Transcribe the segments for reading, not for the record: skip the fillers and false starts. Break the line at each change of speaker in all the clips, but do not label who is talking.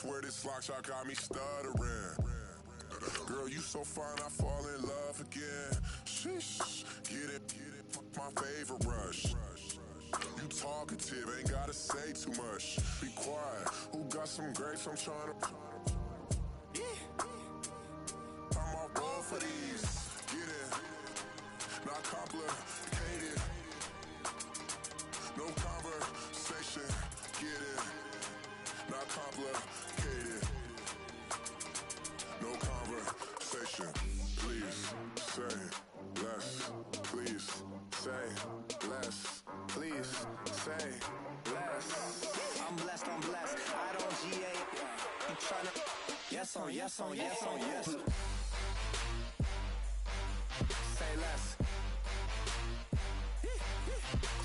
swear this lock shot got me stuttering. Girl, you so fine, I fall in love again. Sheesh, get it, my favorite rush. You talkative, ain't gotta say too much. Be quiet, who got some grapes? I'm trying to. I'm all roll for these. Get it, not complicated. No conversation, get it, not complicated. No conversation, please say less. Please say less. Please say less.
I'm blessed, I don't GA. I'm tryna. Yes on yes. Say less.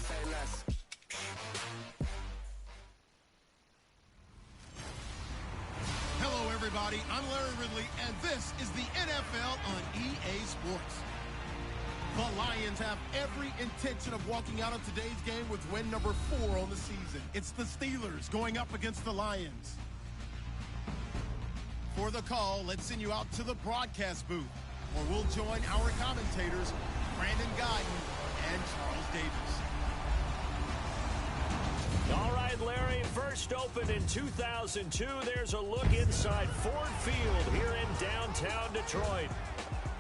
Say less.
Hello, everybody. I'm Larry Ridley, and this is the NFL on EA Sports. The Lions have every intention of walking out of today's game with win number 4 on the season. It's the Steelers going up against the Lions. For the call, let's send you out to the broadcast booth, where we'll join our commentators, Brandon Guyton and Charles Davis.
All right, Larry, first opened in 2002. There's a look inside Ford Field here in downtown Detroit.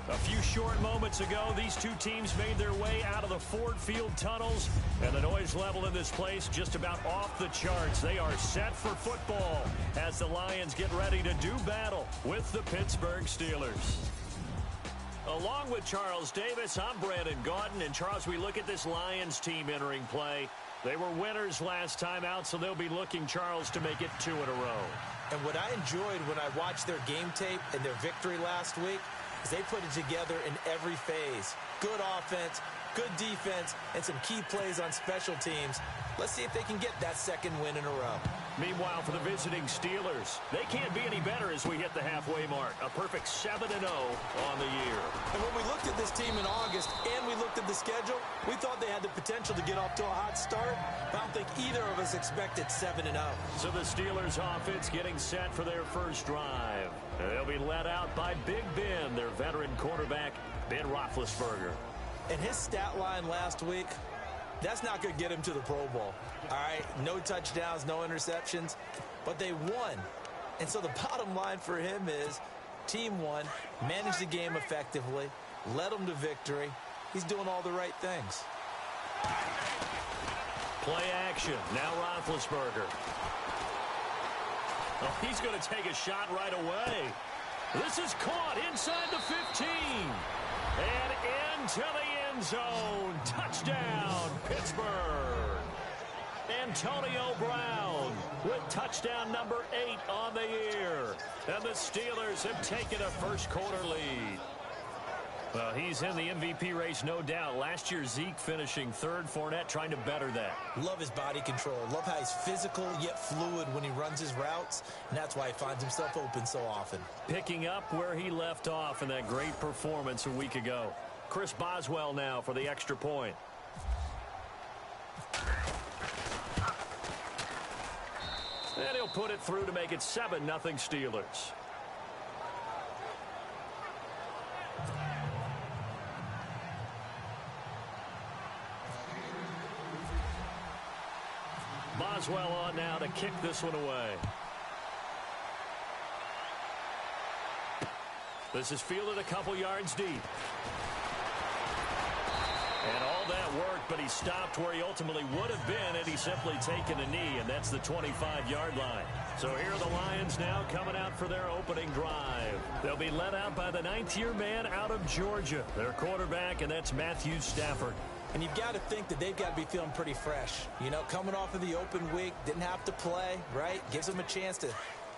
A few short moments ago, these two teams made their way out of the Ford Field tunnels, and the noise level in this place just about off the charts. They are set for football as the Lions get ready to do battle with the Pittsburgh Steelers. Along with Charles Davis, I'm Brandon Guyton, and Charles, we look at this Lions team entering play. They were winners last time out, so they'll be looking, Charles, to make it 2 in a row.
And what I enjoyed when I watched their game tape and their victory last week is they put it together in every phase. Good offense, good defense, and some key plays on special teams. Let's see if they can get that second win in a row.
Meanwhile, for the visiting Steelers, they can't be any better as we hit the halfway mark. A perfect 7-0 on the year.
And when we looked at this team in August and we looked at the schedule, we thought they had the potential to get off to a hot start. But I don't think either of us expected 7-0.
So the Steelers offense getting set for their first drive. They'll be led out by Big Ben, their veteran quarterback, Ben Roethlisberger.
And his stat line last week, that's not going to get him to the Pro Bowl. All right, no touchdowns, no interceptions, but they won. And so the bottom line for him is team won, managed the game effectively, led them to victory. He's doing all the right things.
Play action. Now Roethlisberger. Oh, he's going to take a shot right away. This is caught inside the 15. And into the end zone. Touchdown, Pittsburgh. Antonio Brown with touchdown number 8 on the year. And the Steelers have taken a first quarter lead. Well, he's in the MVP race, no doubt. Last year, Zeke finishing 3rd. Fournette trying to better that.
Love his body control. Love how he's physical yet fluid when he runs his routes. And that's why he finds himself open so often.
Picking up where he left off in that great performance a week ago. Chris Boswell now for the extra point. And he'll put it through to make it 7-0 Steelers. Boswell on now to kick this one away. This is fielded a couple yards deep. And all that worked, but he stopped where he ultimately would have been had he simply taken a knee, and that's the 25-yard line. So here are the Lions now coming out for their opening drive. They'll be led out by the 9th-year man out of Georgia, their quarterback, and that's Matthew Stafford.
And you've got to think that they've got to be feeling pretty fresh. You know, coming off of the open week, didn't have to play, right? Gives them a chance to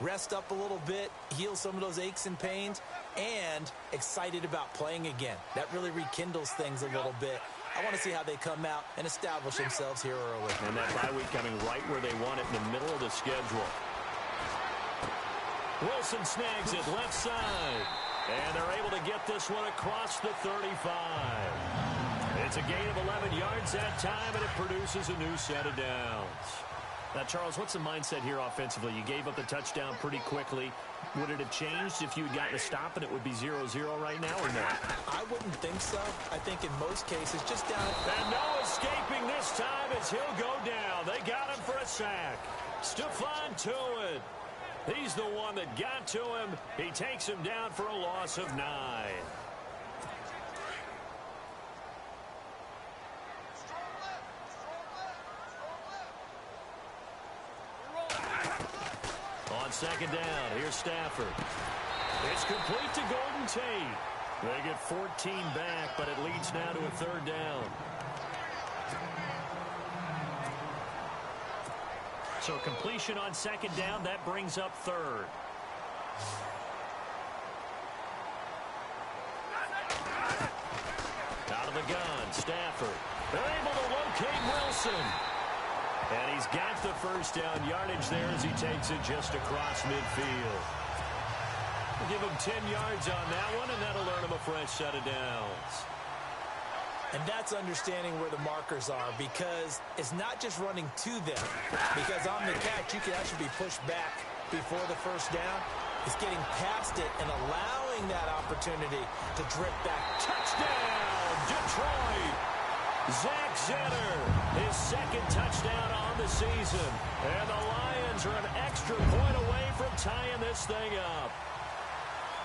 rest up a little bit, heal some of those aches and pains, and excited about playing again. That really rekindles things a little bit. I want to see how they come out and establish themselves here early.
And that bye week coming right where they want it in the middle of the schedule. Wilson snags it left side. And they're able to get this one across the 35. It's a gain of 11 yards that time, and it produces a new set of downs. Now, Charles, what's the mindset here offensively? You gave up the touchdown pretty quickly. Would it have changed if you had gotten a stop and it would be 0-0 right now or not?
I wouldn't think so. I think in most cases, just down.
And no escaping this time as he'll go down. They got him for a sack. Stephon Tuitt. He's the one that got to him. He takes him down for a loss of 9. On second down, here's Stafford. It's complete to Golden Tate. They get 14 back, but it leads now to a third down. So completion on second down, that brings up third. Out of the gun, Stafford. They're able to locate Wilson. And he's got the first down yardage there as he takes it just across midfield. We'll give him 10 yards on that one, and that'll earn him a fresh set of downs.
And that's understanding where the markers are, because it's not just running to them. Because on the catch, you can actually be pushed back before the first down. It's getting past it and allowing that opportunity to drip back. Touchdown, Detroit! Zach Zenner, his second touchdown on the season. And the Lions are an extra point away from tying this thing up.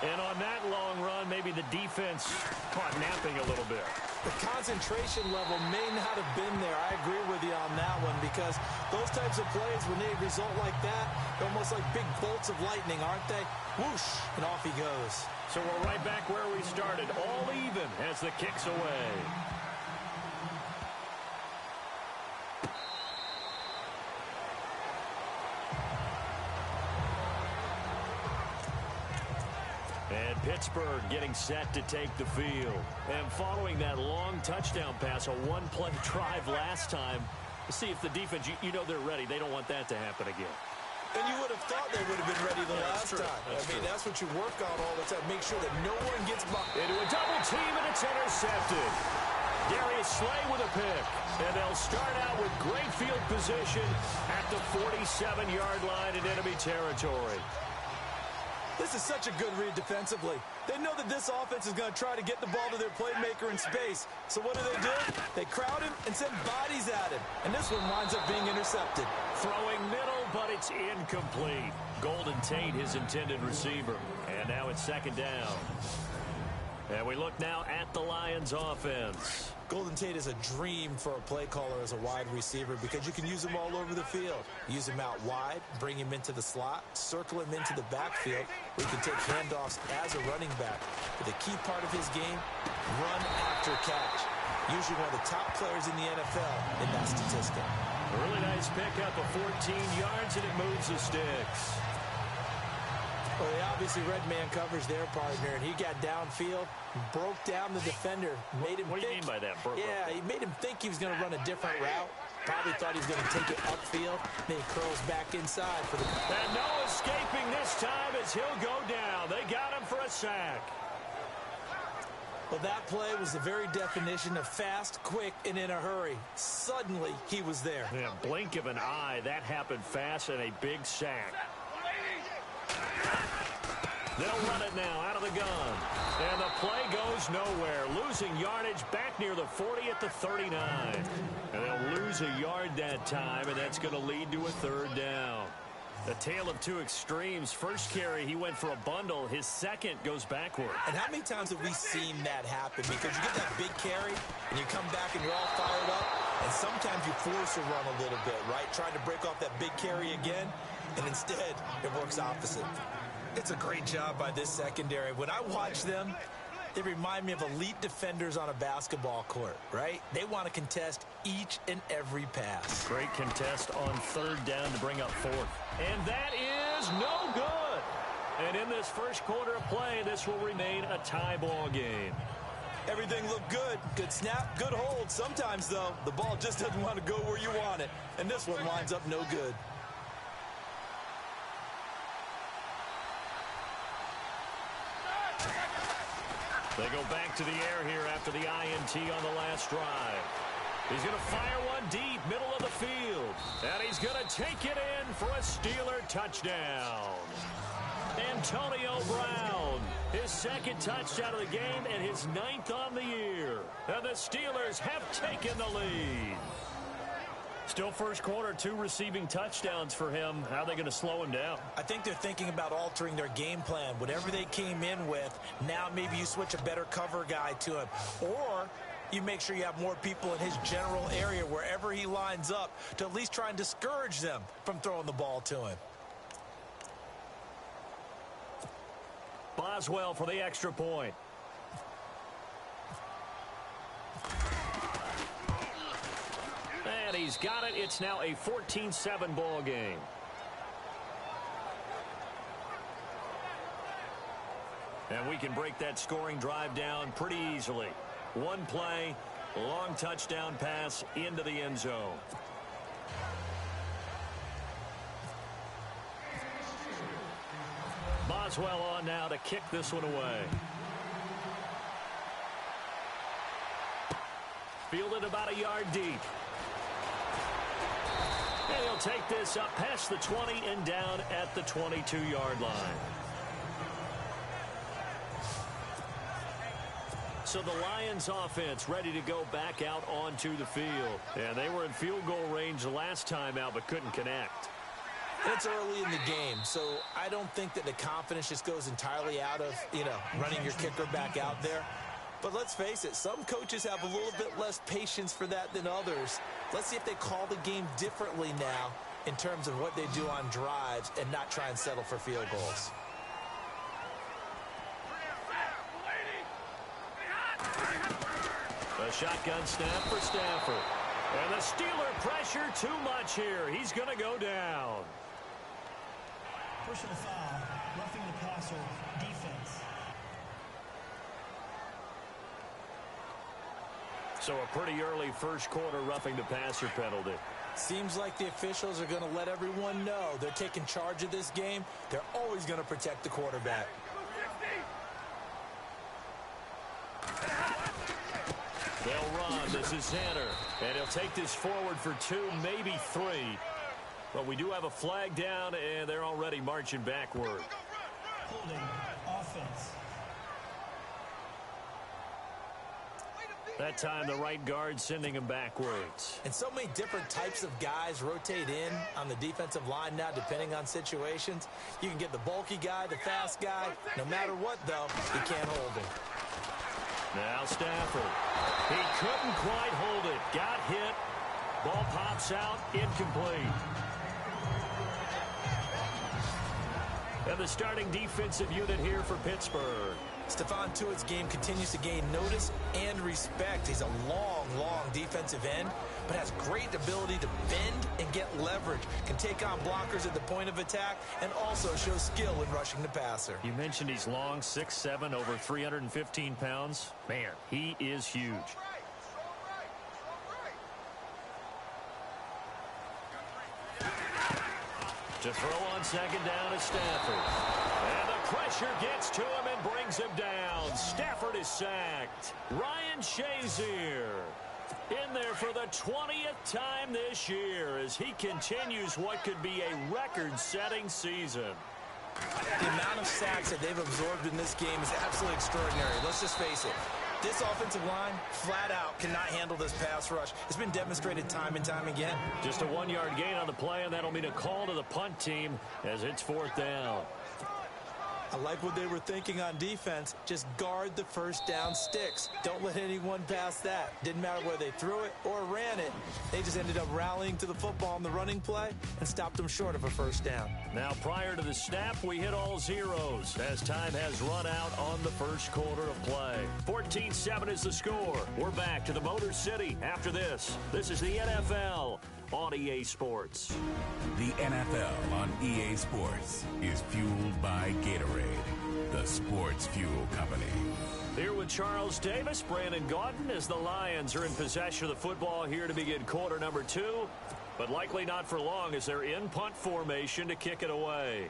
And on that long run, maybe the defense caught napping a little bit. The concentration level may not have been there. I agree with you on that one, because those types of plays, when they result like that, they're almost like big bolts of lightning, aren't they? Whoosh, and off he goes.
So we're right back where we started, all even as the kick's away. And Pittsburgh getting set to take the field. And following that long touchdown pass, a one-play drive last time, to see if the defense, you know they're ready. They don't want that to happen again.
And you would have thought they would have been ready the last time. That's what you work on all the time. Make sure that no one gets bumped.
Into a double team, and it's intercepted. Darius Slay with a pick. And they'll start out with great field position at the 47-yard line in enemy territory.
This is such a good read defensively. They know that this offense is going to try to get the ball to their playmaker in space. So what do? They crowd him and send bodies at him. And this one winds up being intercepted.
Throwing middle, but it's incomplete. Golden Tate, his intended receiver. And now it's second down. And we look now at the Lions offense.
Golden Tate is a dream for a play caller as a wide receiver, because you can use him all over the field. Use him out wide, bring him into the slot, circle him into the backfield, where he can take handoffs as a running back. But the key part of his game, run after catch. Usually one of the top players in the NFL in that statistic.
A really nice pickup of 14 yards, and it moves the sticks.
Well, they obviously read man coverage their partner, and he got downfield, broke down the defender, made him
What do you mean by that?
He made him think he was going to run a different route. Probably thought he was going to take it upfield. Then he curls back inside for the...
And no escaping this time as he'll go down. They got him for a sack.
Well, that play was the very definition of fast, quick, and in a hurry. Suddenly, he was there.
Yeah, blink of an eye. That happened fast, and a big sack. They'll run it now out of the gun. And the play goes nowhere. Losing yardage back near the 40 at the 39. And they'll lose a yard that time, and that's going to lead to a third down. The tale of two extremes. First carry, he went for a bundle. His second goes backward.
And how many times have we seen that happen? Because you get that big carry, and you come back and you're all fired up, and sometimes you force a run a little bit, right? Trying to break off that big carry again, and instead it works opposite. It's a great job by this secondary. When I watch them, they remind me of elite defenders on a basketball court, right? They want to contest each and every pass.
Great contest on third down to bring up fourth. And that is no good. And in this first quarter of play, this will remain a tie ball game.
Everything looked good. Good snap, good hold. Sometimes, though, the ball just doesn't want to go where you want it. And this one winds up no good.
They go back to the air here after the INT on the last drive. He's going to fire one deep, middle of the field. And he's going to take it in for a Steeler touchdown. Antonio Brown, his second touchdown of the game and his 9th on the year. And the Steelers have taken the lead. Still first quarter, 2 receiving touchdowns for him. How are they going to slow him down?
I think they're thinking about altering their game plan. Whatever they came in with, now maybe you switch a better cover guy to him. Or you make sure you have more people in his general area wherever he lines up to at least try and discourage them from throwing the ball to him.
Boswell for the extra point. And he's got it. It's now a 14-7 ball game. And we can break that scoring drive down pretty easily. One play, long touchdown pass into the end zone. Boswell on now to kick this one away. Fielded about a yard deep. And he'll take this up past the 20 and down at the 22-yard line. So the Lions offense ready to go back out onto the field. And they were in field goal range last time out but couldn't connect.
It's early in the game, so I don't think that the confidence just goes entirely out of, running your kicker back out there. But let's face it, some coaches have a little bit less patience for that than others. Let's see if they call the game differently now in terms of what they do on drives and not try and settle for field goals.
A shotgun snap for Stafford. And the Steeler pressure too much here. He's going to go down.
Personal foul, roughing the passer, defense.
So a pretty early first quarter roughing the passer penalty.
Seems like the officials are going to let everyone know they're taking charge of this game. They're always going to protect the quarterback.
They'll run. This is Xander. And he'll take this forward for 2, maybe 3. But we do have a flag down, and they're already marching backward.
Holding offense.
That time, the right guard sending him backwards.
And so many different types of guys rotate in on the defensive line now, depending on situations. You can get the bulky guy, the fast guy. No matter what, though, you can't hold him.
Now Stafford. He couldn't quite hold it. Got hit. Ball pops out. Incomplete. And the starting defensive unit here for Pittsburgh.
Stephon Tuitt's game continues to gain notice and respect. He's a long defensive end, but has great ability to bend and get leverage. Can take on blockers at the point of attack and also shows skill in rushing the passer.
You mentioned he's long, 6'7", over 315 pounds. Man, he is huge. To throw on second down is Stafford. And the pressure gets to him and brings him down. Stafford is sacked. Ryan Shazier in there for the 20th time this year as he continues what could be a record-setting season.
The amount of sacks that they've absorbed in this game is absolutely extraordinary. Let's just face it. This offensive line, flat out, cannot handle this pass rush. It's been demonstrated time and time again.
Just a 1-yard gain on the play, and that'll mean a call to the punt team as it's 4th down.
I like what they were thinking on defense. Just guard the first down sticks. Don't let anyone pass that. Didn't matter whether they threw it or ran it. They just ended up rallying to the football on the running play and stopped them short of a first down.
Now, prior to the snap, we hit all zeros as time has run out on the first quarter of play. 14-7 is the score. We're back to the Motor City after this. This is the NFL on EA Sports.
The NFL on EA Sports is fueled by Gatorade, the sports fuel company.
Here with Charles Davis, Brandon Gaudin, as the Lions are in possession of the football here to begin quarter number 2, but likely not for long as they're in punt formation to kick it away.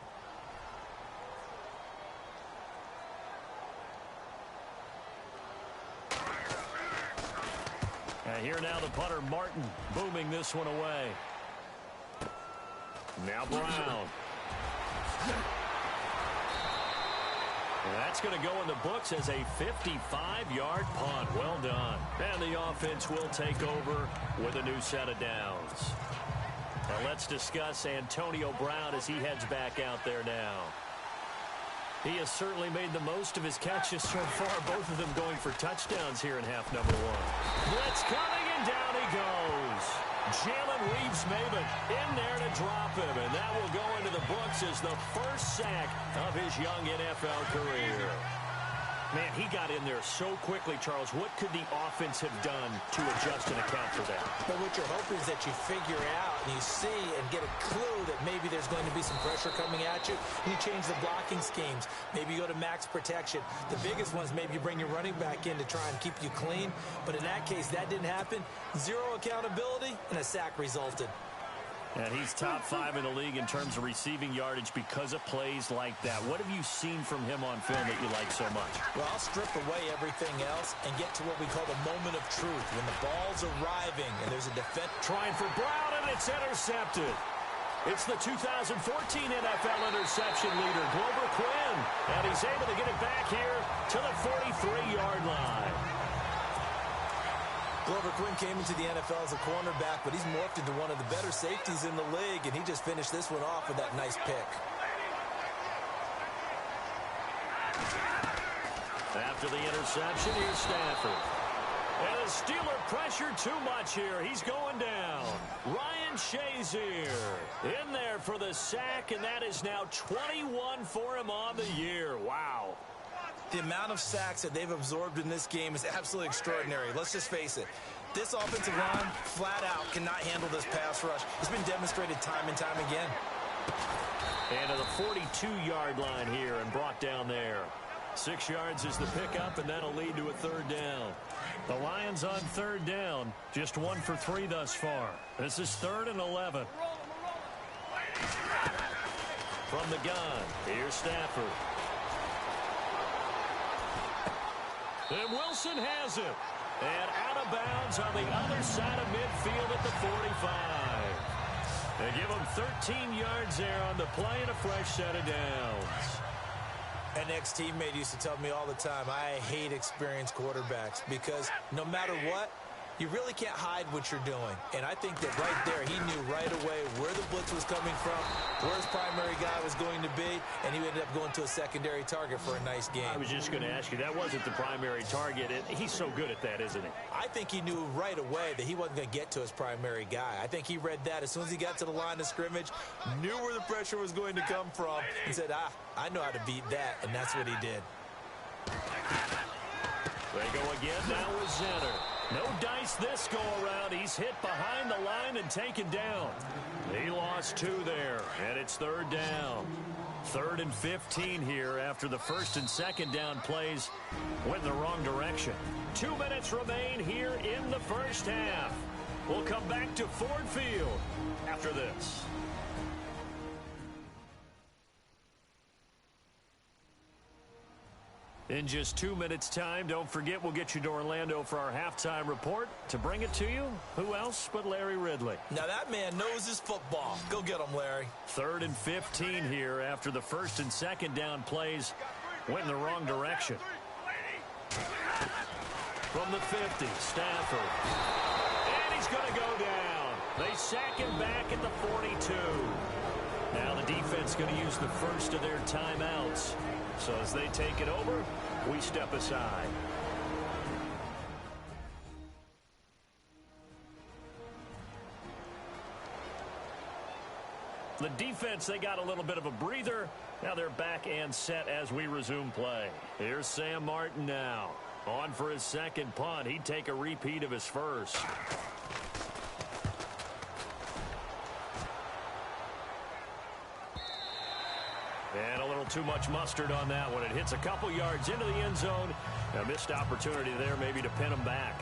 Here now the punter, Martin, booming this one away. Now Brown. That's going to go in the books as a 55-yard punt. Well done. And the offense will take over with a new set of downs. Now let's discuss Antonio Brown as he heads back out there now. He has certainly made the most of his catches so far, both of them going for touchdowns here in half number one. Blitz coming, and down he goes. Jalen Reeves-Maybin in there to drop him, and that will go into the books as the first sack of his young NFL career. Man, he got in there so quickly, Charles. What could the offense have done to adjust and account for that?
But what you're hoping is that you figure out and you see and get a clue that maybe there's going to be some pressure coming at you. And you change the blocking schemes. Maybe you go to max protection. The biggest ones, maybe you bring your running back in to try and keep you clean. But in that case, that didn't happen. Zero accountability, and a sack resulted.
And he's top 5 in the league in terms of receiving yardage because of plays like that. What have you seen from him on film that you like so much?
Well, I'll strip away everything else and get to what we call the moment of truth. When the ball's arriving and there's a defense.
Trying for Brown, and it's intercepted. It's the 2014 NFL interception leader, Glover Quinn. And he's able to get it back here to the 43-yard line.
Glover Quinn came into the NFL as a cornerback, but he's morphed into one of the better safeties in the league, and he just finished this one off with that nice pick.
After the interception, here's Stafford. And the Steeler pressure too much here. He's going down. Ryan Shazier in there for the sack, and that is now 21 for him on the year. Wow.
The amount of sacks that they've absorbed in this game is absolutely extraordinary. Let's just face it. This offensive line, flat out, cannot handle this pass rush. It's been demonstrated time and time again.
And to the 42-yard line here and brought down there. 6 yards is the pickup, and that'll lead to a third down. The Lions on third down, just 1 for 3 thus far. This is 3rd and 11. From the gun, here's Stafford. And Wilson has it. And out of bounds on the other side of midfield at the 45. They give him 13 yards there on the play and a fresh set of downs.
An ex-teammate used to tell me all the time, I hate experienced quarterbacks because no matter what, you really can't hide what you're doing. And I think that right there, he knew right away where the blitz was coming from, where his primary guy was going to be, and he ended up going to a secondary target for a nice game.
I was just going to ask you, that wasn't the primary target. He's so good at that, isn't he?
I think he knew right away that he wasn't going to get to his primary guy. I think he read that as soon as he got to the line of scrimmage, knew where the pressure was going to come from, and said, I know how to beat that, and that's what he did.
They go again now with Zenner. No dice this go-around. He's hit behind the line and taken down. He lost 2 there, and it's 3rd down. 3rd and 15 here after the 1st and 2nd down plays went in the wrong direction. 2 minutes remain here in the first half. We'll come back to Ford Field after this. In just 2 minutes' time, don't forget we'll get you to Orlando for our halftime report. To bring it to you, who else but Larry Ridley?
Now that man knows his football. Go get him, Larry.
3rd and 15 here after the 1st and 2nd down plays went in the wrong direction. From the 50, Stafford. And he's going to go down. They sack him back at the 42. Now the defense going to use the first of their timeouts. So as they take it over, we step aside. The defense, they got a little bit of a breather. Now they're back and set as we resume play. Here's Sam Martin now. On for his second punt. He'd take a repeat of his first. And a little too much mustard on that one. It hits a couple yards into the end zone. A missed opportunity there maybe to pin him back.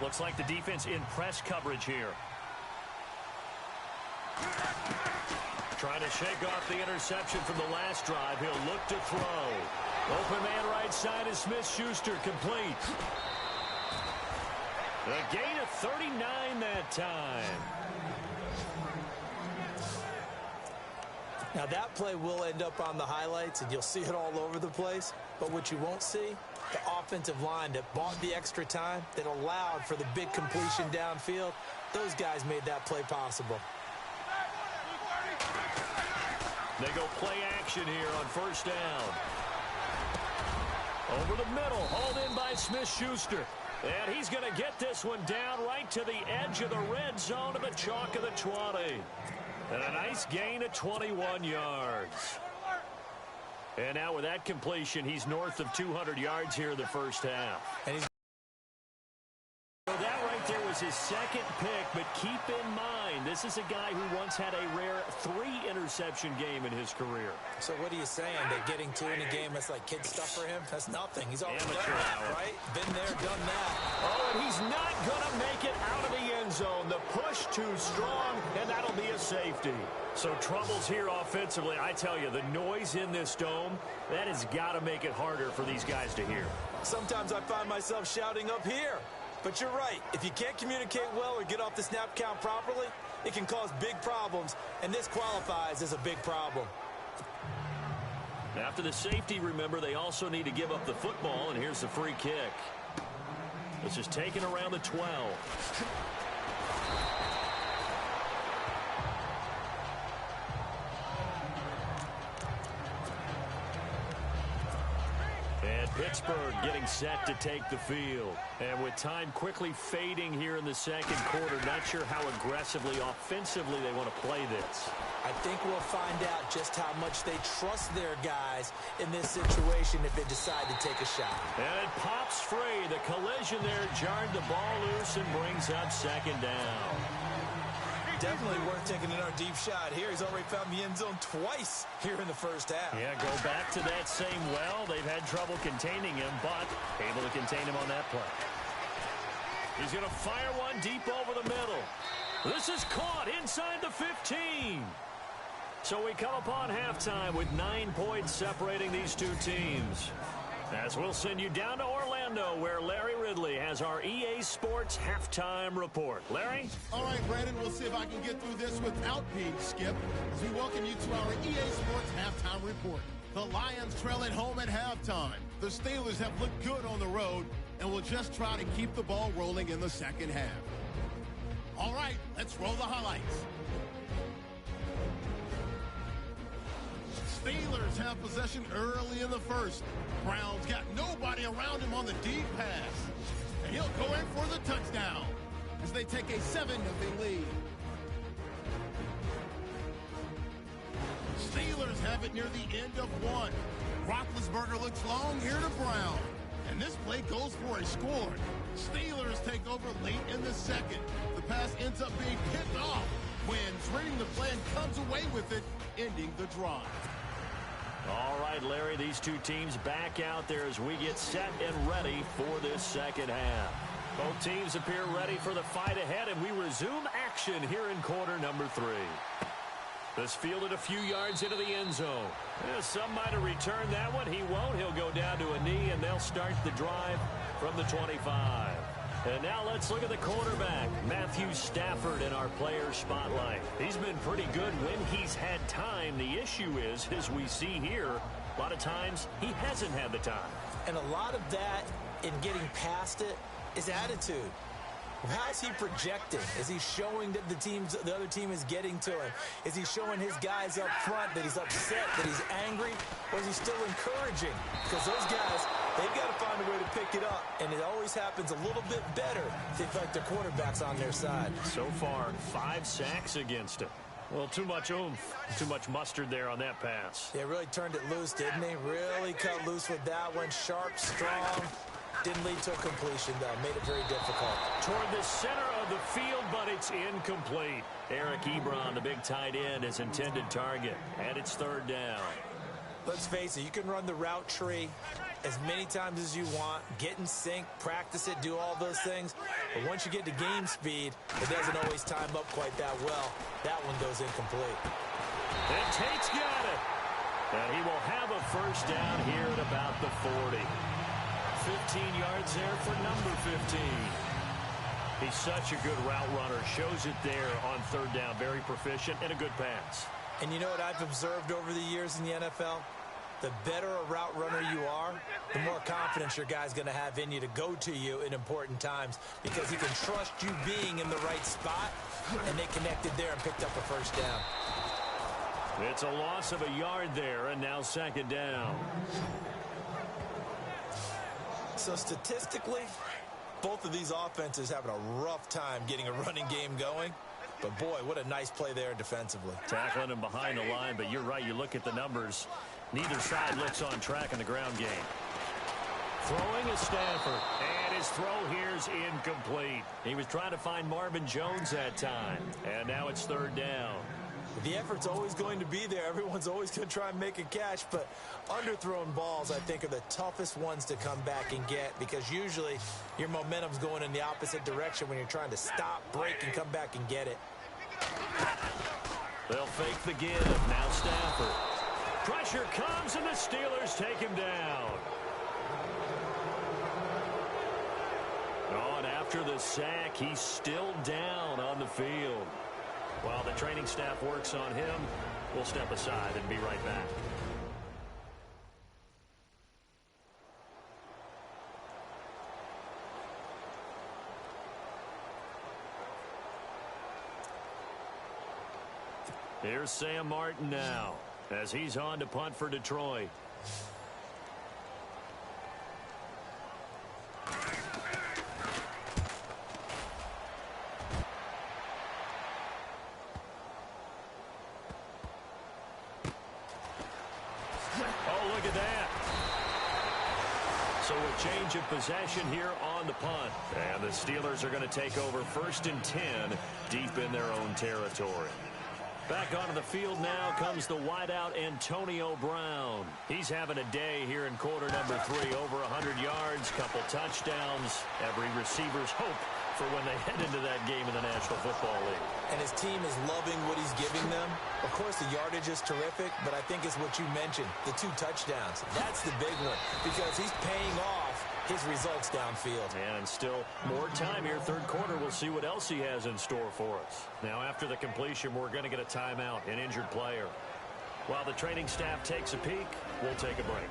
Looks like the defense in press coverage here. Trying to shake off the interception from the last drive. He'll look to throw. Open man right side is Smith-Schuster, complete. A gain of 39 that time.
Now, that play will end up on the highlights, and you'll see it all over the place. But what you won't see, the offensive line that bought the extra time, that allowed for the big completion downfield, those guys made that play possible.
They go play action here on first down. Over the middle, hauled in by Smith-Schuster. And he's going to get this one down right to the edge of the red zone to the chalk of the 20. And a nice gain of 21 yards. And now with that completion, he's north of 200 yards here in the first half.
And he's
So that right there was his second pick, but keep in mind, this is a guy who once had a rare 3-interception game in his career.
So what are you saying? That getting 2 in a game, that's like kid stuff for him? That's nothing. He's already done that, right? Been there, done that.
Oh, and he's not going to make it out of the end zone. The push too strong, and that'll be a safety. So troubles here offensively. I tell you, the noise in this dome, that has got to make it harder for these guys to hear.
Sometimes I find myself shouting up here. But you're right. If you can't communicate well or get off the snap count properly, it can cause big problems, and this qualifies as a big problem.
After the safety, remember, they also need to give up the football, and here's the free kick. This is taken around the 12. Pittsburgh getting set to take the field. And with time quickly fading here in the second quarter, not sure how aggressively, offensively they want to play this.
I think we'll find out just how much they trust their guys in this situation if they decide to take a shot.
And it pops free. The collision there jarred the ball loose and brings up second down.
Definitely worth taking another deep shot here. He's already found the end zone twice here in the first half.
Yeah, go back to that same well. They've had trouble containing him, but able to contain him on that play. He's going to fire one deep over the middle. This is caught inside the 15. So we come upon halftime with 9 points separating these two teams. As we'll send you down to Orlando, where Larry Ridley has our EA Sports halftime report. Larry?
All right, Brandon, we'll see if I can get through this without being skipped as we welcome you to our EA Sports halftime report. The Lions trail at home at halftime. The Steelers have looked good on the road and will just try to keep the ball rolling in the second half. All right, let's roll the highlights. Steelers have possession early in the first. Browns got nobody around him on the deep pass. And he'll go in for the touchdown as they take a 7-0 lead. Steelers have it near the end of one. Roethlisberger looks long here to Brown. And this play goes for a score. Steelers take over late in the second. The pass ends up being picked off. Wins, reading the play, and comes away with it, ending the drive.
All right, Larry, these two teams back out there as we get set and ready for this second half. Both teams appear ready for the fight ahead, and we resume action here in quarter number 3. This fielded a few yards into the end zone. Yeah, some might have returned that one. He won't. He'll go down to a knee, and they'll start the drive from the 25. And now let's look at the quarterback, Matthew Stafford, in our player spotlight. He's been pretty good when he's had time. The issue is, as we see here, a lot of times he hasn't had the time.
And a lot of that in getting past it is attitude. How's he projecting? Is he showing that the other team is getting to him? Is he showing his guys up front that he's upset, that he's angry? Or is he still encouraging? Because those guys, they've got to find a way to pick it up. And it always happens a little bit better if they feel like their quarterback's on their side.
So far, 5 sacks against him. Well, too much oomph, too much mustard there on that pass.
Yeah, really turned it loose, didn't he? Really cut loose with that one. Sharp, strong. Didn't lead to a completion, though. Made it very difficult.
Toward the center of the field, but it's incomplete. Eric Ebron, the big tight end, his intended target. And it's third down.
Let's face it, you can run the route tree as many times as you want, get in sync, practice it, do all those things. But once you get to game speed, it doesn't always time up quite that well. That one goes incomplete.
And Tate's got it. And he will have a first down here at about the 40. 15 yards there for number 15. He's such a good route runner. Shows it there on third down. Very proficient and a good pass.
And you know what I've observed over the years in the NFL? The better a route runner you are, the more confidence your guy's going to have in you to go to you in important times because he can trust you being in the right spot, and they connected there and picked up a first down.
It's a loss of a yard there, and now second down.
So statistically, both of these offenses having a rough time getting a running game going. But, boy, what a nice play there defensively.
Tackling him behind the line, but you're right. You look at the numbers. Neither side looks on track in the ground game. Throwing is Stafford, and his throw here is incomplete. He was trying to find Marvin Jones that time, and now it's third down.
The effort's always going to be there. Everyone's always going to try and make a catch, but underthrown balls, I think, are the toughest ones to come back and get because usually your momentum's going in the opposite direction when you're trying to stop, break, and come back and get it.
They'll fake the give. Now Stafford. Pressure comes, and the Steelers take him down. Oh, and after the sack, he's still down on the field. While the training staff works on him, we'll step aside and be right back. Here's Sam Martin now as he's on to punt for Detroit. Oh, look at that. So a change of possession here on the punt. And the Steelers are going to take over 1st and 10 deep in their own territory. Back onto the field now comes the wideout Antonio Brown. He's having a day here in quarter number 3. Over 100 yards, couple touchdowns. Every receiver's hope for when they head into that game in the National Football League.
And his team is loving what he's giving them. Of course, the yardage is terrific, but I think it's what you mentioned, the 2 touchdowns. That's the big one because he's paying off his results downfield.
And still more time here, third quarter. We'll see what else he has in store for us. Now, after the completion, we're going to get a timeout, an injured player. While the training staff takes a peek, we'll take a break.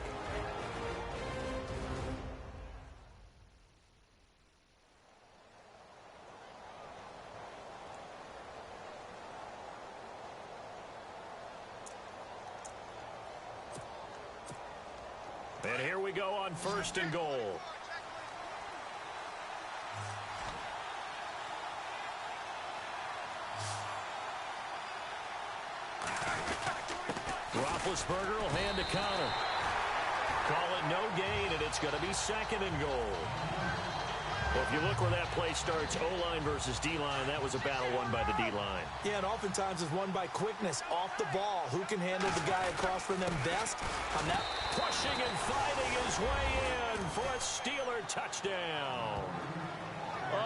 And here we go on 1st and goal. Roethlisberger will hand to Connor. Call it no gain, and it's going to be 2nd and goal. Well, if you look where that play starts, O-line versus D-line, that was a battle won by the D-line.
Yeah, and oftentimes it's won by quickness off the ball. Who can handle the guy across from them best on that?
Pushing and fighting his way in for a Steeler touchdown.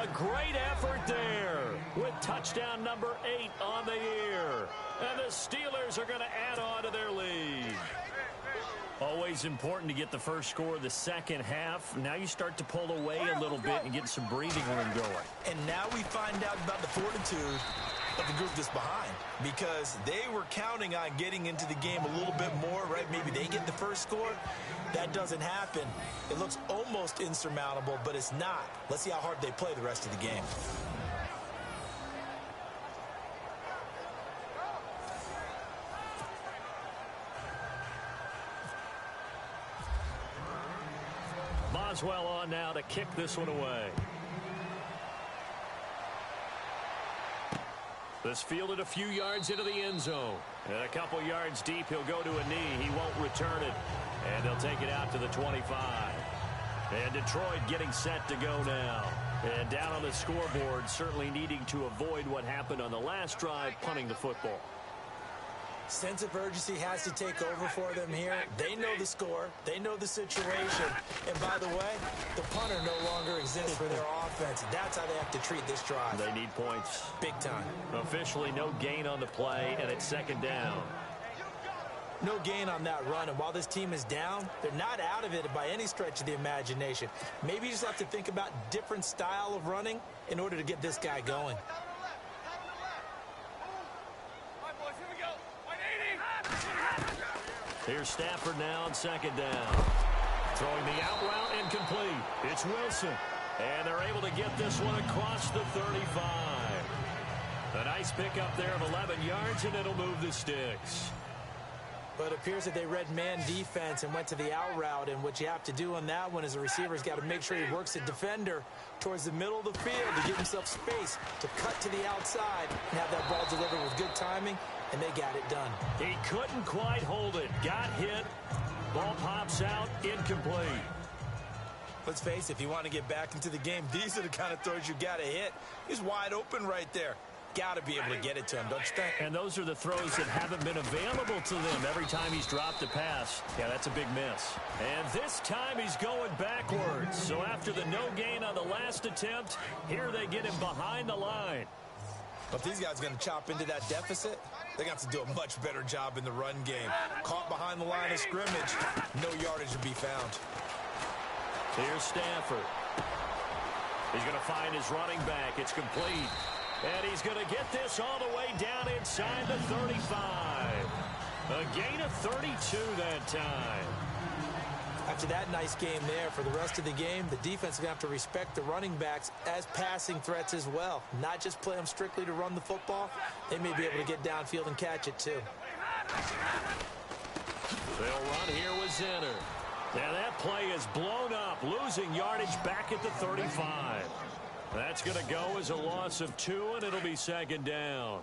A great effort there with touchdown number 8 on the year. And the Steelers are going to add on to their lead. Always important to get the first score of the second half. Now you start to pull away a little bit and get some breathing room going.
And now we find out about the fortitude of the group that's behind because they were counting on getting into the game a little bit more, right? Maybe they get the first score. That doesn't happen. It looks almost insurmountable, but it's not. Let's see how hard they play the rest of the game.
Boswell on now to kick this one away. This fielded a few yards into the end zone. And a couple yards deep, he'll go to a knee. He won't return it. And they'll take it out to the 25. And Detroit getting set to go now. And down on the scoreboard, certainly needing to avoid what happened on the last drive, punting the football.
Sense of urgency has to take over for them here. They know the score. They know the situation. And by the way, the punter no longer exists for their offense. That's how they have to treat this drive.
They need points.
Big time.
Officially no gain on the play, and it's 2nd down.
No gain on that run, and while this team is down, they're not out of it by any stretch of the imagination. Maybe you just have to think about different style of running in order to get this guy going.
Here's Stafford now on second down. Throwing the out route incomplete. It's Wilson. And they're able to get this one across the 35. A nice pickup there of 11 yards, and it'll move the sticks.
But it appears that they read man defense and went to the out route, and what you have to do on that one is the receiver's got to make sure he works the defender towards the middle of the field to give himself space to cut to the outside and have that ball delivered with good timing, and they got it done.
He couldn't quite hold it. Got hit. Ball pops out. Incomplete.
Let's face it, if you want to get back into the game, these are the kind of throws you got to hit. He's wide open right there. Got to be able to get it to him, don't you think?
And those are the throws that haven't been available to them every time he's dropped a pass. Yeah, that's a big miss. And this time he's going backwards. So after the no gain on the last attempt, here they get him behind the line.
But if these guys are going to chop into that deficit, they're going to have to do a much better job in the run game. Caught behind the line of scrimmage, no yardage to be found.
Here's Stafford. He's going to find his running back. It's complete. And he's going to get this all the way down inside the 35. A gain of 32 that time.
After that nice game there, for the rest of the game, the defense is going to have to respect the running backs as passing threats as well. Not just play them strictly to run the football. They may be able to get downfield and catch it too.
They'll run here with Zinner. Now that play is blown up, losing yardage back at the 35. That's going to go as a loss of 2, and it'll be second down.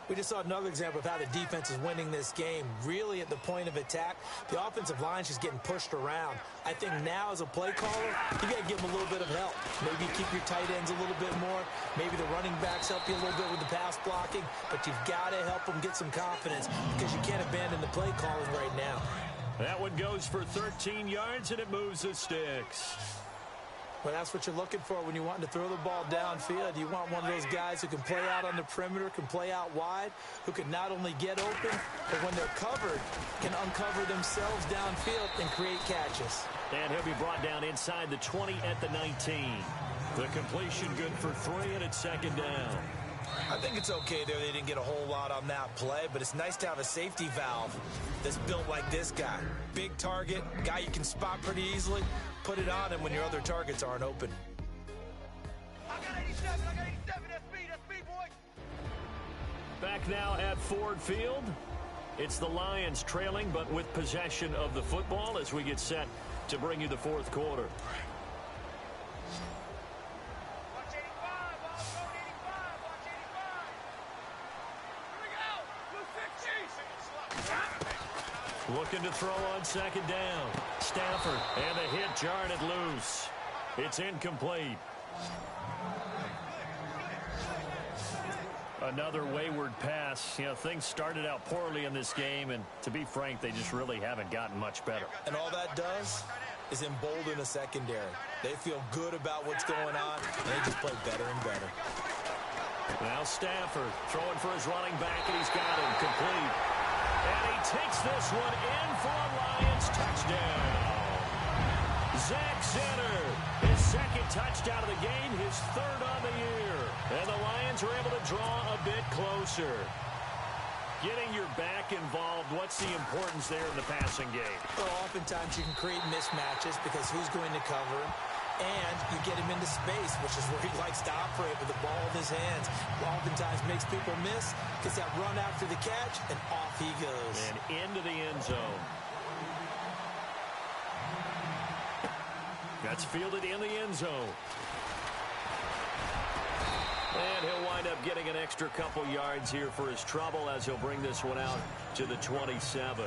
We just saw another example of how the defense is winning this game. Really at the point of attack, the offensive line is just getting pushed around. I think now as a play caller, you got to give them a little bit of help. Maybe keep your tight ends a little bit more. Maybe the running backs help you a little bit with the pass blocking. But you've got to help them get some confidence because you can't abandon the play calling right now.
That one goes for 13 yards, and it moves the sticks.
Well, that's what you're looking for when you want to throw the ball downfield. You want one of those guys who can play out on the perimeter, can play out wide, who can not only get open, but when they're covered, can uncover themselves downfield and create catches.
And he'll be brought down inside the 20 at the 19. The completion good for 3, and it's second down.
I think it's okay there. They didn't get a whole lot on that play, but it's nice to have a safety valve that's built like this guy. Big target, guy you can spot pretty easily. Put it on him when your other targets aren't open.
I got 87, that's speed, boy.
Back now at Ford Field. It's the Lions trailing, but with possession of the football as we get set to bring you the fourth quarter.
Watch 85, watch 85, watch 85. Here we go, blue 60.
Looking to throw on second down. Stafford, and the hit jarred it loose. It's incomplete. Another wayward pass. You know, things started out poorly in this game, and to be frank, they just really haven't gotten much better.
And all that does is embolden a secondary. They feel good about what's going on, and they just play better and better.
Now Stafford throwing for his running back, and he's got him complete. And he takes this one in for a Lions touchdown. Zach Zinner, his second touchdown of the game, his third on the year. And the Lions are able to draw a bit closer. Getting your back involved, what's the importance there in the passing game?
Well, oftentimes you can create mismatches because who's going to cover him? And you get him into space, which is where he likes to operate with the ball in his hands. Oftentimes makes people miss, gets that run after the catch, and off he goes.
And into the end zone. That's fielded in the end zone. And he'll wind up getting an extra couple yards here for his trouble as he'll bring this one out to the 27.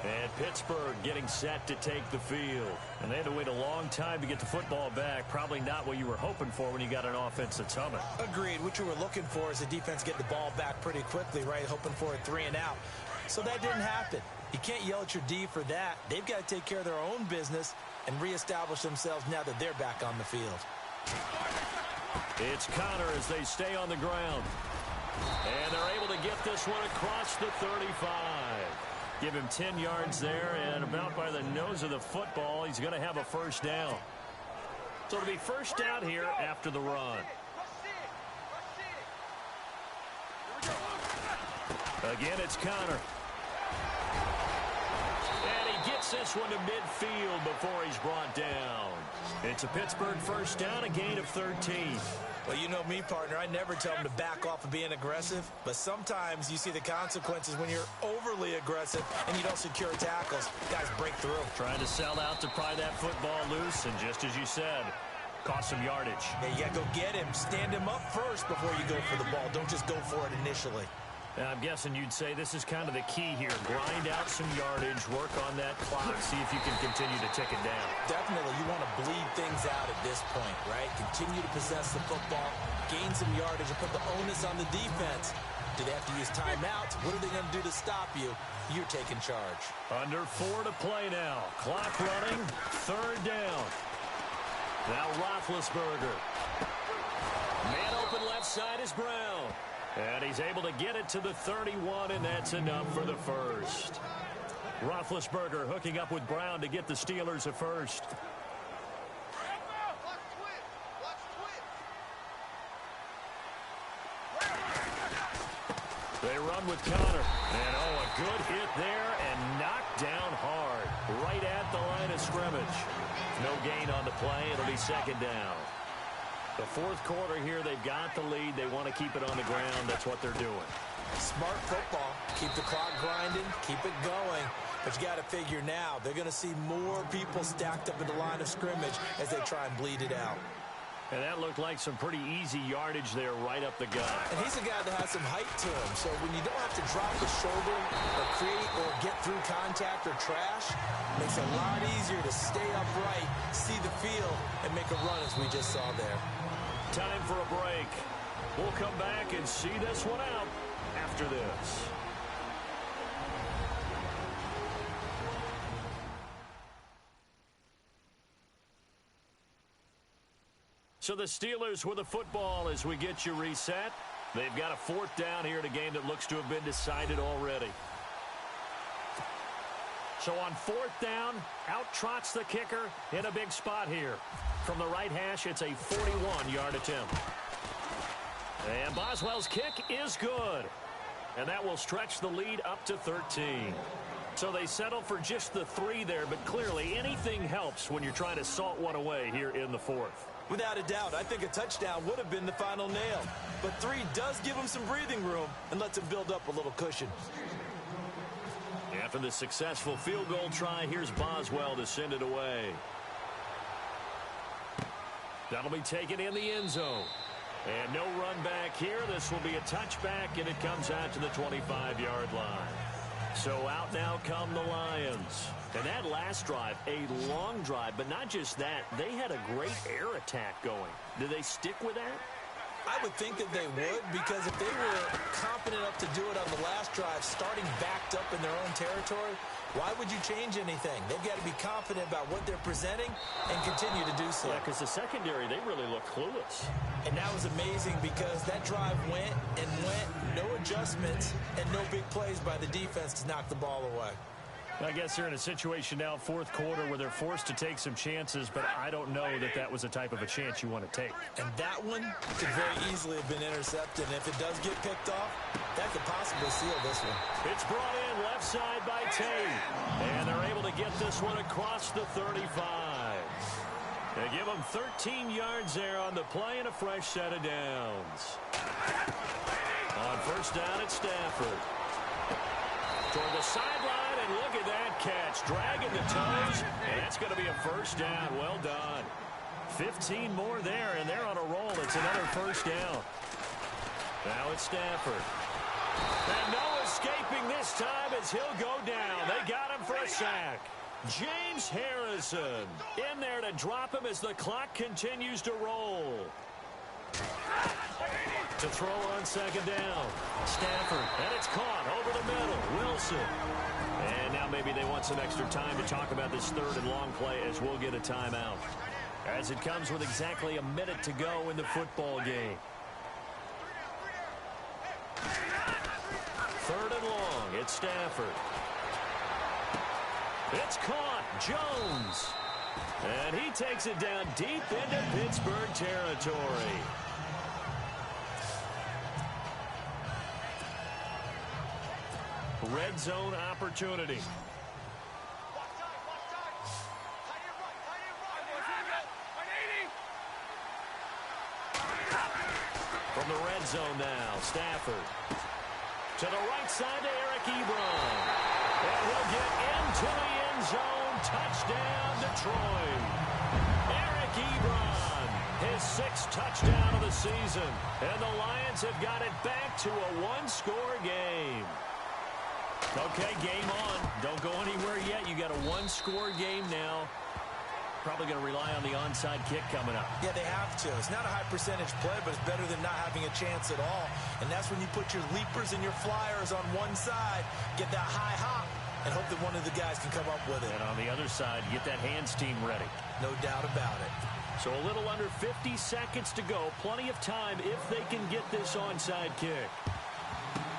And Pittsburgh getting set to take the field. And they had to wait a long time to get the football back. Probably not what you were hoping for when you got an offense that's humming.
Agreed. What you were looking for is the defense get the ball back pretty quickly, right? Hoping for a 3 and out. So that didn't happen. You can't yell at your D for that. They've got to take care of their own business and reestablish themselves now that they're back on the field.
It's Connor as they stay on the ground. And they're able to get this one across the 35. Give him 10 yards there, and about by the nose of the football, he's going to have a first down. So it'll be first down here after the run. Again, it's Connor. And he gets this one to midfield before he's brought down. It's a Pittsburgh first down, a gain of 13.
Well, you know me, partner. I never tell them to back off of being aggressive, but sometimes you see the consequences when you're overly aggressive and you don't secure tackles. Guys break through.
Trying to sell out to pry that football loose, and just as you said, cost some yardage.
Yeah, you got to go get him. Stand him up first before you go for the ball. Don't just go for it initially.
I'm guessing you'd say this is kind of the key here. Grind out some yardage, work on that clock, see if you can continue to tick it down.
Definitely, you want to bleed things out at this point, right? Continue to possess the football, gain some yardage, and put the onus on the defense. Do they have to use timeouts? What are they going to do to stop you? You're taking charge.
Under 4 to play now. Clock running, third down. Now Roethlisberger. Man open left side is Brown. And he's able to get it to the 31, and that's enough for the first. Roethlisberger hooking up with Brown to get the Steelers a first. They run with Connor. And, a good hit there and knocked down hard. Right at the line of scrimmage. No gain on the play. It'll be second down. The fourth quarter here, they've got the lead. They want to keep it on the ground. That's what they're doing.
Smart football. Keep the clock grinding. Keep it going. But you got to figure now, they're going to see more people stacked up in the line of scrimmage as they try and bleed it out.
And that looked like some pretty easy yardage there right up the gut.
And he's a guy that has some height to him. So when you don't have to drop the shoulder or create or get through contact or trash, it makes it a lot easier to stay upright, see the field, and make a run as we just saw there.
Time for a break. We'll come back and see this one out after this. So the Steelers with the football as we get you reset. They've got a fourth down here in a game that looks to have been decided already. So on fourth down, out trots the kicker in a big spot here. From the right hash, it's a 41-yard attempt. And Boswell's kick is good. And that will stretch the lead up to 13. So they settle for just the 3 there, but clearly anything helps when you're trying to salt one away here in the fourth.
Without a doubt, I think a touchdown would have been the final nail. But 3 does give him some breathing room and lets him build up a little cushion.
After the successful field goal try, here's Boswell to send it away. That'll be taken in the end zone. And no run back here. This will be a touchback, and it comes out to the 25-yard line. So out now come the Lions. And that last drive, a long drive, but not just that. They had a great air attack going. Do they stick with that?
I would think that they would, because if they were confident enough to do it on the last drive, starting backed up in their own territory, why would you change anything? They've got to be confident about what they're presenting and continue to do so.
Yeah, because the secondary, they really look clueless.
And that was amazing because that drive went and went, no adjustments, and no big plays by the defense to knock the ball away.
I guess they're in a situation now, fourth quarter, where they're forced to take some chances, but I don't know that that was the type of a chance you want to take.
And that one could very easily have been intercepted. And if it does get picked off, that could possibly seal this one.
It's brought in left side by Tate. And they're able to get this one across the 35. They give them 13 yards there on the play and a fresh set of downs. On first down, it's Stafford. Toward the sideline, and look at that catch. Dragging the toes, and that's going to be a first down. Well done. 15 more there, and they're on a roll. It's another first down. Now it's Stafford. And no escaping this time as he'll go down. They got him for a sack. James Harrison in there to drop him as the clock continues to roll. To throw on second down. Stafford, and it's caught over the middle. Wilson. And now maybe they want some extra time to talk about this third and long play as we'll get a timeout. As it comes with exactly a minute to go in the football game. Third and long. It's Stafford. It's caught. Jones. And he takes it down deep into Pittsburgh territory. Red zone opportunity. From the red zone now, Stafford. To the right side to Eric Ebron. And he'll get into the end zone. Touchdown, Detroit. Eric Ebron, his 6th touchdown of the season. And the Lions have got it back to a one-score game. Okay, game on. Don't go anywhere yet. You got a one-score game now. Probably going to rely on the onside kick coming up.
Yeah, they have to. It's not a high percentage play, but it's better than not having a chance at all. And that's when you put your leapers and your flyers on one side, get that high hop, and hope that one of the guys can come up with it.
And on the other side, get that hands team ready.
No doubt about it.
So a little under 50 seconds to go. Plenty of time if they can get this onside kick.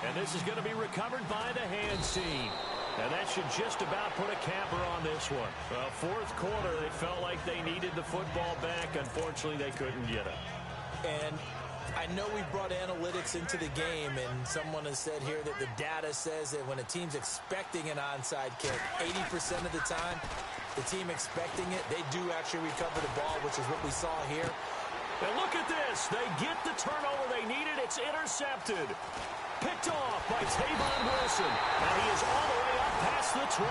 And this is going to be recovered by the hands team. And that should just about put a capper on this one. Well, fourth quarter, they felt like they needed the football back. Unfortunately, they couldn't get it.
And I know we brought analytics into the game, and someone has said here that the data says that when a team's expecting an onside kick, 80% of the time, the team expecting it, they do actually recover the ball, which is what we saw here.
And look at this. They get the turnover they needed. It's intercepted. Picked off by Tavon Wilson. And he is all the way up past the 25.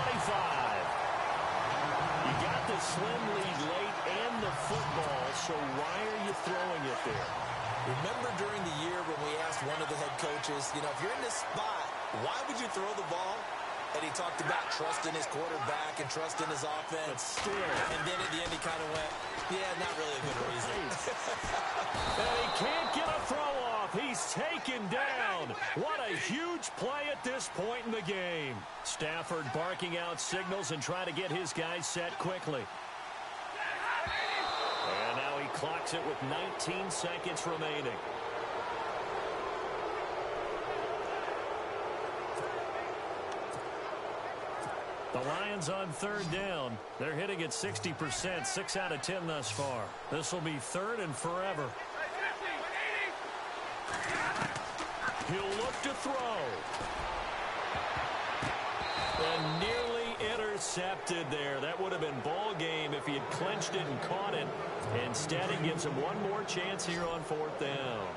You got the slim lead late and the football, so why are you throwing it there?
Remember during the year when we asked one of the head coaches, you know, if you're in this spot, why would you throw the ball? And he talked about trusting his quarterback and trusting his offense.
But still.
And then at the end he kind of went, yeah, not really a good reason.
And he can't get a throw off. He's taken down. What a huge play at this point in the game. Stafford barking out signals and trying to get his guys set quickly. And now he clocks it with 19 seconds remaining. The Lions on third down. They're hitting at 60%, 6 out of 10 thus far. This will be third and forever. He'll look to throw. And nearly intercepted there. That would have been ball game if he had clinched it and caught it. Instead, he gives him one more chance here on fourth down.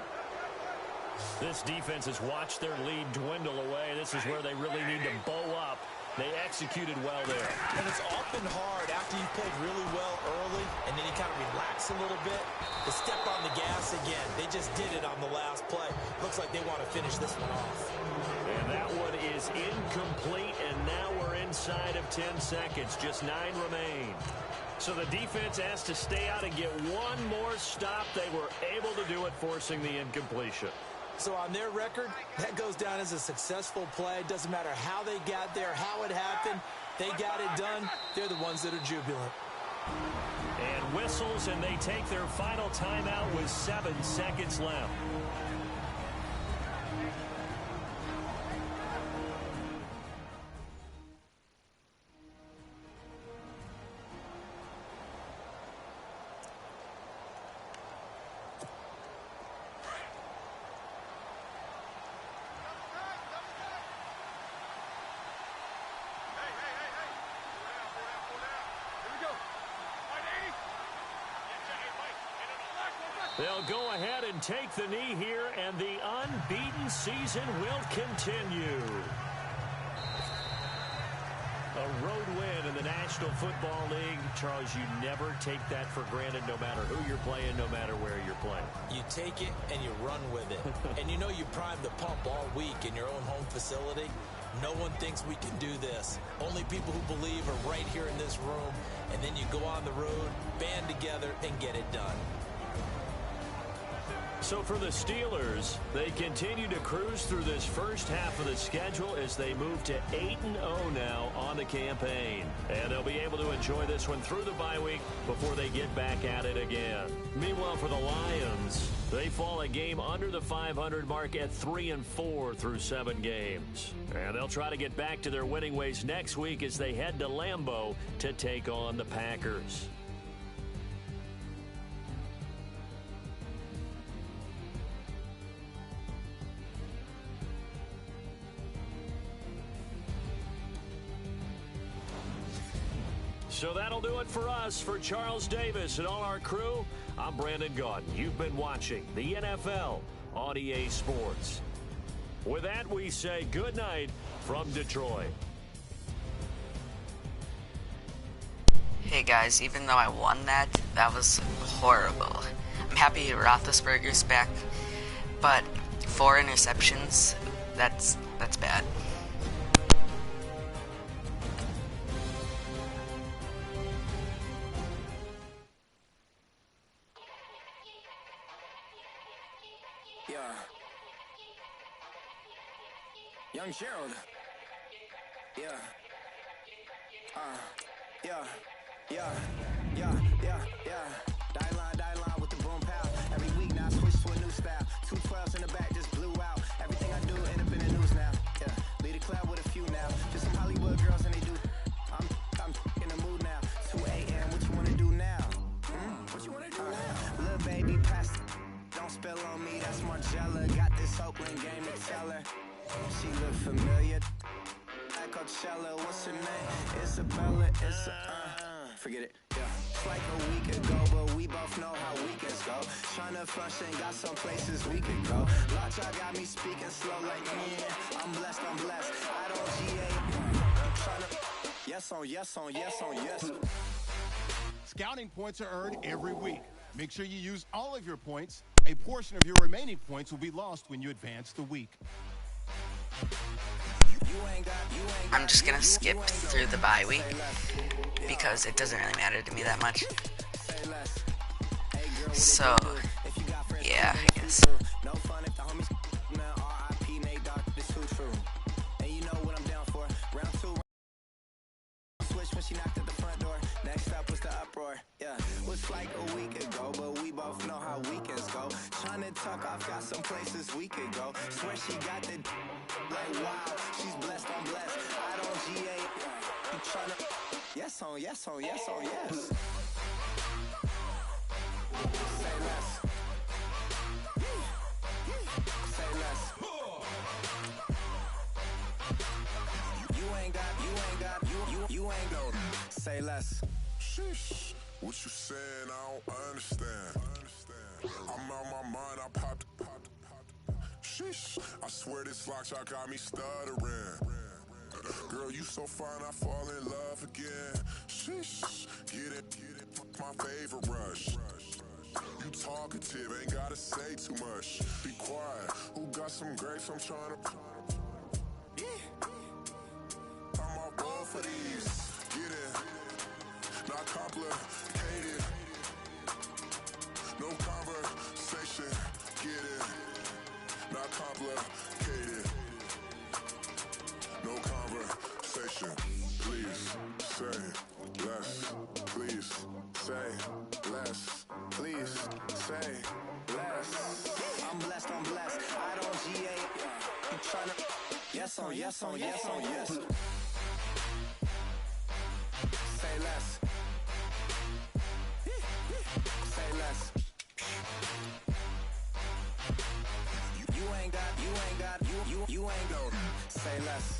This defense has watched their lead dwindle away. This is where they really need to bow up. They executed well there.
And it's often hard after you've played really well early and then you kind of relax a little bit to step on the gas again. They just did it on the last play. Looks like they want to finish this one off.
And that one is incomplete, and now we're inside of 10 seconds. Just 9 remain. So the defense has to stay out and get one more stop. They were able to do it, forcing the incompletion.
So on their record, that goes down as a successful play. Doesn't matter how they got there, how it happened. They got it done. They're the ones that are jubilant.
And whistles, and they take their final timeout with 7 seconds left. They'll go ahead and take the knee here, and the unbeaten season will continue. A road win in the National Football League. Charles, you never take that for granted, no matter who you're playing, no matter where you're playing.
You take it and you run with it. And you know you primed the pump all week in your own home facility. No one thinks we can do this. Only people who believe are right here in this room. And then you go on the road, band together, and get it done.
So for the Steelers, they continue to cruise through this first half of the schedule as they move to 8-0 now on the campaign. And they'll be able to enjoy this one through the bye week before they get back at it again. Meanwhile, for the Lions, they fall a game under the 500 mark at 3-4 through 7 games. And they'll try to get back to their winning ways next week as they head to Lambeau to take on the Packers. So that'll do it for us. For Charles Davis and all our crew, I'm Brandon Gaudin. You've been watching the NFL on EA Sports. With that, we say good night from Detroit.
Hey guys, even though I won that was horrible. I'm happy Roethlisberger's back, but 4 interceptions, that's bad.
Young Gerald. Yeah. Die line with the boom pow. Every week now I switch to a new style. 2 12s in the back just blew out. Everything I do end up in the news now. Yeah. Lead a club with a few now. Just some Hollywood girls and they do. I'm in the mood now. 2 a.m. What you wanna do now? What you wanna do now? Little baby pass. Don't spill on me. That's Margella. Got this Oakland game to tell her. She look familiar. Like Coachella, what's her name? Isabella, forget it, yeah. It's like a week ago, but we both know how weekends go. Tryna function, got some places we could go. Lot y'all got me speaking slow like, yeah, I'm blessed. I don't GA. I'm tryna, yes on yes.
Scouting points are earned every week. Make sure you use all of your points. A portion of your remaining points will be lost when you advance the week.
I'm just gonna skip through the bye week because it doesn't really matter to me that much. So, yeah, I guess.
Was like a week ago, but we both know how weekends go. Tryna tuck off, got some places we could go. Swear she got the like wow, she's blessed, I'm blessed. I don't GA. I'm tryna yes on yes. Say less. Say less. You ain't got. Say less.
Sheesh. What you saying, I don't understand. I'm out my mind, I popped. Sheesh, I swear this lock y'all got me stuttering. Girl, you so fine, I fall in love again. Sheesh, get it, my favorite rush. You talkative, ain't gotta say too much. Be quiet, who got some grapes, I'm tryna. I'm all bold for these, get it, not complicated. No conversation, get it, not complicated. No conversation, please say less. Please say less. Please say less.
I'm blessed. I don't GA. I'm tryna yes on yes. Say less. Say less. You ain't got. Say less.